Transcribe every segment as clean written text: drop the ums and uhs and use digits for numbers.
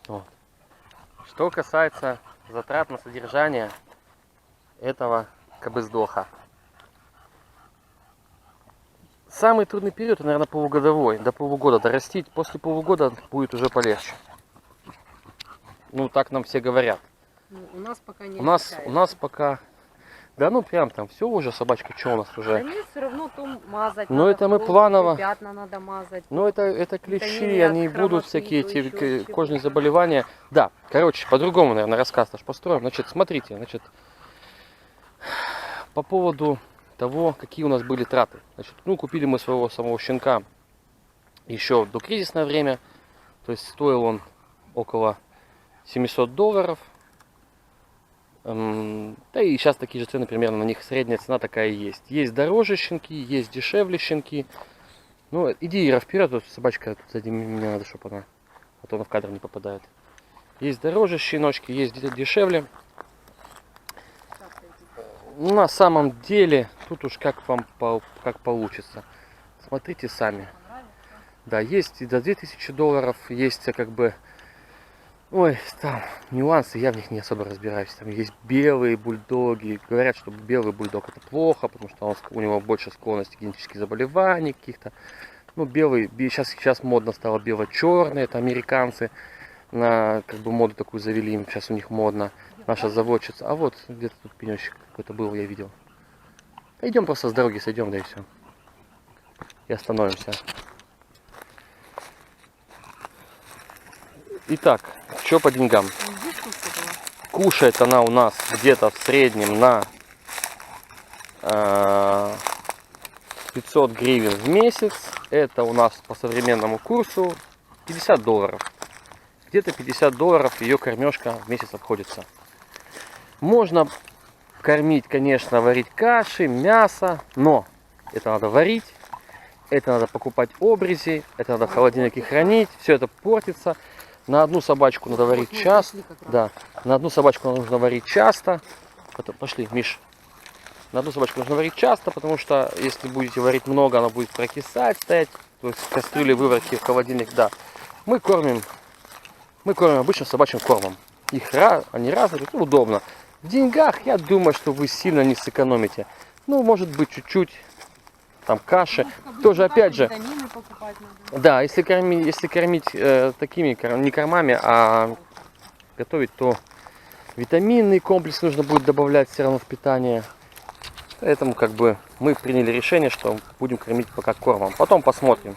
Вот. Что касается затрат на содержание этого кабыздоха. Самый трудный период, наверное, полугодовой. До полугода дорастить. После полугода будет уже полегче. Ну, так нам все говорят. Ну, у нас пока не у нас пока... Да ну прям там все уже, собачка, что у нас уже? Да нет, все равно то мазать. Но это мы планово. Пятна надо мазать. Ну это клещи, Витамины они от будут хромоты, всякие то эти еще кожные чего-то. заболевания. Да, короче, по-другому, наверное, рассказ наш построим. Значит, смотрите, значит, по поводу того, какие у нас были траты. Значит, ну, купили мы своего самого щенка еще до кризисное время. То есть стоил он около $700. Да и сейчас такие же цены примерно на них, средняя цена такая и есть. Есть дороже щенки, есть дешевле щенки. Ну, иди, Ира, вперед, тут собачка тут сзади меня надо, чтобы она, а то она в кадр не попадает. Есть дороже щеночки, есть дешевле. На самом деле, тут уж как вам как получится. Смотрите сами. Да, есть и до $2000, есть как бы... Ой, там нюансы, я в них не особо разбираюсь. Там есть белые бульдоги. Говорят, что белый бульдог это плохо, потому что у него больше склонности к генетическим заболеваниям каких-то. Ну, белый, сейчас модно стало бело-черный, это американцы на как бы моду такую завели, сейчас у них модно. Наша заводчица. А вот где-то тут пенечек какой-то был, я видел. Идем просто с дороги, сойдем, да и все. И остановимся. Итак, что по деньгам? Кушает она у нас где-то в среднем на 500 гривен в месяц. Это у нас по современному курсу $50. Где-то $50 ее кормежка в месяц обходится. Можно кормить, конечно, варить каши, мясо, но это надо варить, это надо покупать обрези, это надо в холодильнике хранить, все это портится. На одну собачку надо варить часто. Да, на одну собачку нужно варить часто. Пошли, Миш. На одну собачку нужно варить часто, потому что если будете варить много, она будет прокисать, стоять. То есть в кастрюле выварки в холодильник, да. Мы кормим обычным собачьим кормом. Они разные, это удобно. В деньгах, я думаю, что вы сильно не сэкономите. Ну, может быть, чуть-чуть. Там каши. Тоже, опять же, да, если кормить такими, не кормами, а готовить, то витаминный комплекс нужно будет добавлять все равно в питание. Поэтому как бы мы приняли решение, что будем кормить пока кормом. Потом посмотрим.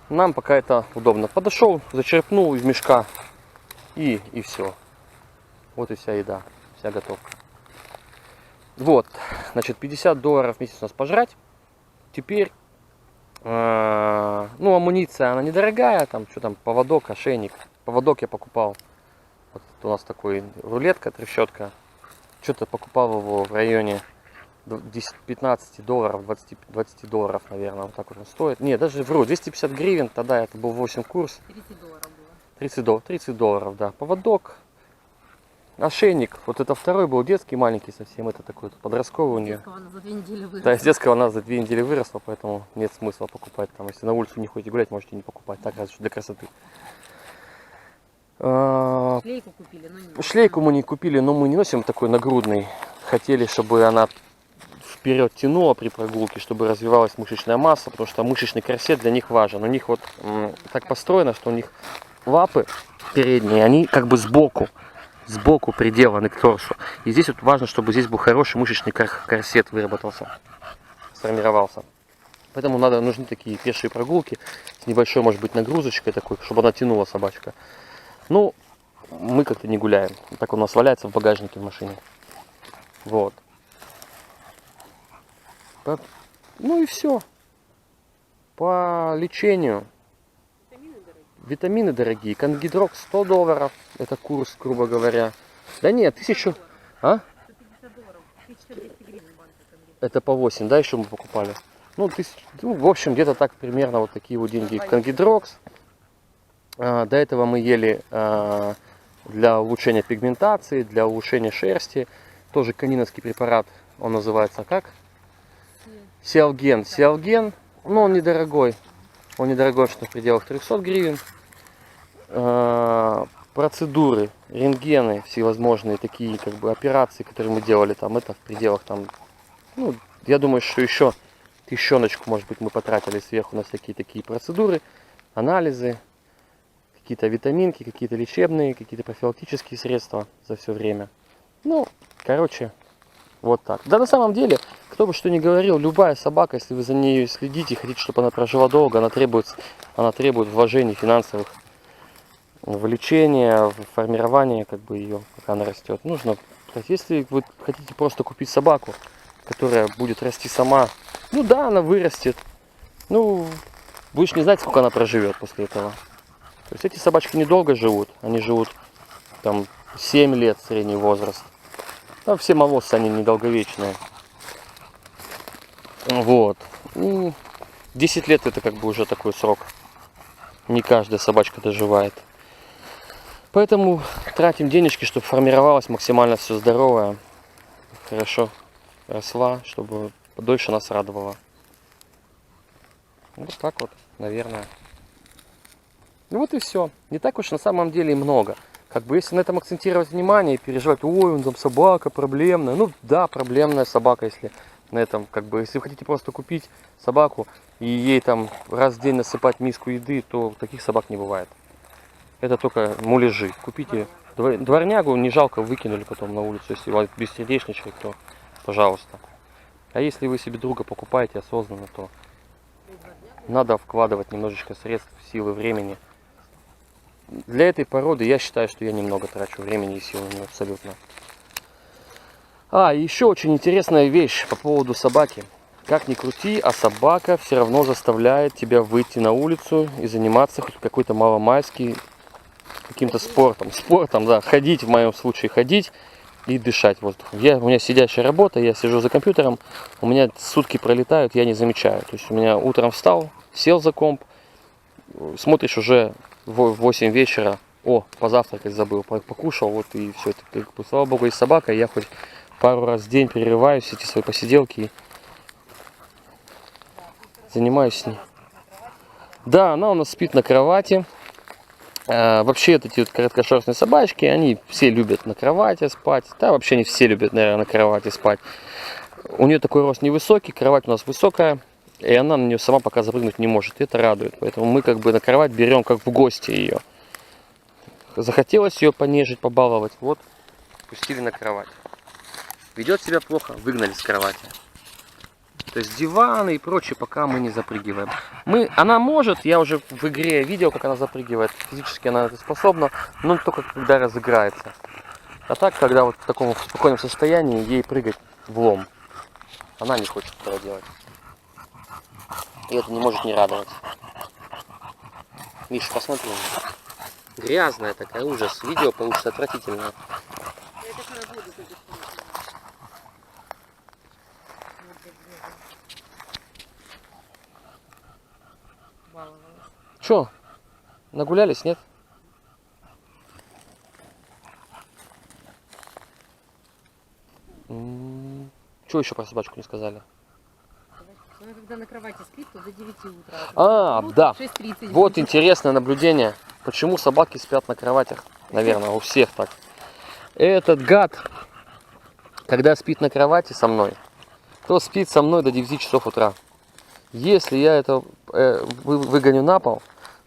Нам пока это удобно. Подошел, зачерпнул из мешка и все. Вот и вся еда, вся готовка. Вот, значит, $50 в месяц у нас пожрать. Теперь, ну, амуниция, она недорогая, там, что там, поводок, ошейник. Поводок я покупал. Вот у нас такой рулетка, трещотка. Что-то покупал его в районе $15, $20, наверное, вот так вот он стоит. Не, даже вру, 250 гривен, тогда это был 8 курс. $30 было. $30, да. Поводок. Ошейник, вот это второй был детский, маленький совсем, это такой подростковый у нее. Она за 2 недели выросла. Да, из детского она за 2 недели выросла, поэтому нет смысла покупать. Там, если на улицу не ходите гулять, можете не покупать, так разве что для красоты. Шлейку купили, но не. Шлейку мы не купили, но мы не носим такой нагрудный. Хотели, чтобы она вперед тянула при прогулке, чтобы развивалась мышечная масса, потому что мышечный корсет для них важен. У них вот так построено, что у них лапы передние, они как бы сбоку приделаны к торсу. И здесь вот важно, чтобы здесь был хороший мышечный корсет выработался, сформировался. Поэтому нужны такие пешие прогулки с небольшой, может быть, нагрузочкой такой, чтобы она тянула собачка. Ну, мы как-то не гуляем. Так у нас валяется в багажнике в машине. Вот. Ну и все. По лечению. Витамины дорогие. Конгидрок $100. Это курс, грубо говоря. Да нет, 1000. А? Это по 8, да, еще мы покупали. Ну, в общем, где-то так примерно вот такие вот деньги. Конгидрокс. До этого мы ели для улучшения пигментации, для улучшения шерсти. Тоже каниновский препарат. Он называется как? Сиалген. Сиалген. Но он недорогой. Он недорогой, что в пределах 300 гривен. процедуры, рентгены всевозможные, такие как бы операции, которые мы делали там, это в пределах там, ну, я думаю, что еще тысячоночку, может быть, мы потратили сверху на всякие такие процедуры, анализы, какие-то витаминки, какие-то лечебные, какие-то профилактические средства за все время. Ну, короче, вот так. Да, на самом деле, кто бы что ни говорил, любая собака, если вы за ней следите, хотите, чтобы она прожила долго, она требует вложений финансовых в лечение, в формирование как бы ее, пока она растет. Нужно, то есть, если вы хотите просто купить собаку, которая будет расти сама, ну да, она вырастет, ну, будешь не знать, сколько она проживет после этого. То есть эти собачки недолго живут, они живут там 7 лет средний возраст. Ну, все молодцы, они недолговечные. Вот. И 10 лет это как бы уже такой срок. Не каждая собачка доживает. Поэтому тратим денежки, чтобы формировалась максимально все здоровое, хорошо росла, чтобы дольше нас радовала. Вот так вот, наверное. Ну вот и все. Не так уж на самом деле и много. Как бы если на этом акцентировать внимание и переживать, ой, он там собака проблемная. Ну да, проблемная собака, если на этом, как бы, если вы хотите просто купить собаку и ей там раз в день насыпать миску еды, то таких собак не бывает. Это только муляжи. Купите дворнягу, не жалко, выкинули потом на улицу. Если у вас бессердечный человек, то пожалуйста. А если вы себе друга покупаете осознанно, то надо вкладывать немножечко средств, силы, времени. Для этой породы я считаю, что я немного трачу времени и сил на нее абсолютно. И еще очень интересная вещь по поводу собаки. Как ни крути, а собака все равно заставляет тебя выйти на улицу и заниматься хоть какой-то маломальский каким-то спортом. Спортом, да, ходить, в моем случае ходить и дышать воздухом. У меня сидящая работа, я сижу за компьютером, у меня сутки пролетают, я не замечаю. То есть у меня утром встал, сел за комп, смотришь уже в 8 вечера, позавтракать забыл, покушал, вот и все. Слава богу, есть собака, я хоть пару раз в день перерываюсь, эти свои посиделки и занимаюсь с ней. Да, она у нас спит на кровати. Вообще эти вот короткошерстные собачки, они все любят на кровати спать. Да, вообще не все любят, наверное, на кровати спать. У нее такой рост невысокий, кровать у нас высокая. И она на нее сама пока запрыгнуть не может. И это радует. Поэтому мы как бы на кровать берем как в гости ее. Захотелось ее понежить, побаловать. Вот, пустили на кровать. Ведет себя плохо, выгнали с кровати. То есть диваны и прочее пока мы не запрыгиваем. Она может, я уже в игре видел, как она запрыгивает. Физически она это способна, но только когда разыграется. А так, когда вот в таком спокойном состоянии, ей прыгать влом. Она не хочет этого делать. И это не может не радовать. Миша, посмотри. Грязная такая, ужас. Видео получится отвратительное. Че? Нагулялись, нет? Что еще про собачку не сказали? Она когда на кровати спит, то до 9 утра. Да. 6:30 Вот будет. интересное наблюдение. Почему собаки спят на кроватях? Наверное, у всех так. Этот гад, когда спит на кровати со мной, то спит со мной до 9 часов утра. Если я это выгоню на пол,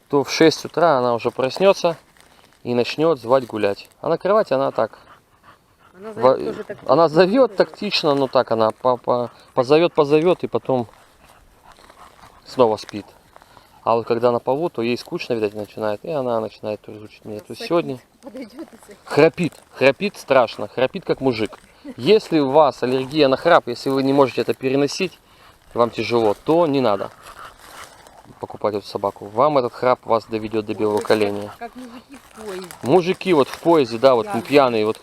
то в 6 утра она уже проснется и начнет звать гулять. А на кровати она так. Она зовет тактично, но так она позовет и потом снова спит. А вот когда на полу, то ей скучно, видать, начинает, и она начинает тоже звучать меня. То есть сегодня храпит страшно, храпит как мужик. Если у вас аллергия на храп, если вы не можете это переносить, вам тяжело, то не надо покупать эту собаку. Вам этот храп вас доведет до белого коленя. Как мужики в поезде. Мужики вот в поезде, да, вот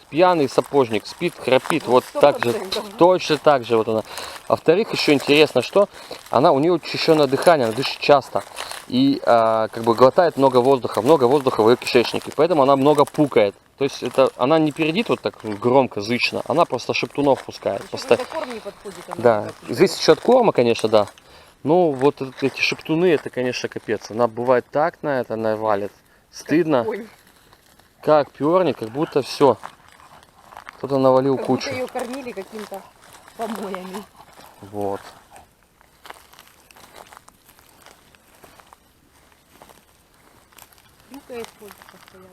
пьяный сапожник спит, храпит, вот так же, точно так же вот она. А во-вторых, еще интересно, что у нее учащенное дыхание, она дышит часто и как бы глотает много воздуха в ее кишечнике, поэтому она много пукает. То есть она не передит вот так громко, зычно, она просто шептунов пускает. Корм не подходит, Да, здесь еще от корма, конечно, да. Ну, вот эти шептуны, это, конечно, капец. Она бывает так на это навалит. Стыдно. как пернет, как будто все. Кто-то навалил Как кучу. будто ее кормили каким-то помоями. Вот. Хрюкает, ходит постоянно.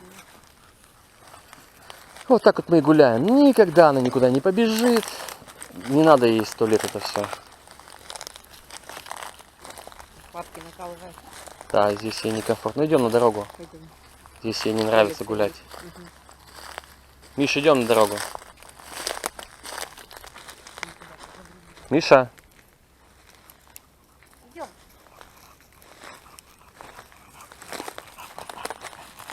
Вот так вот мы и гуляем. Никогда она никуда не побежит. Не надо ей 100 лет это все. Папки накалывает. Да, здесь ей некомфортно. Ну, идем на дорогу. Пойдем. Здесь ей не нравится гулять. Мгм. Миша, идем на дорогу. Миша.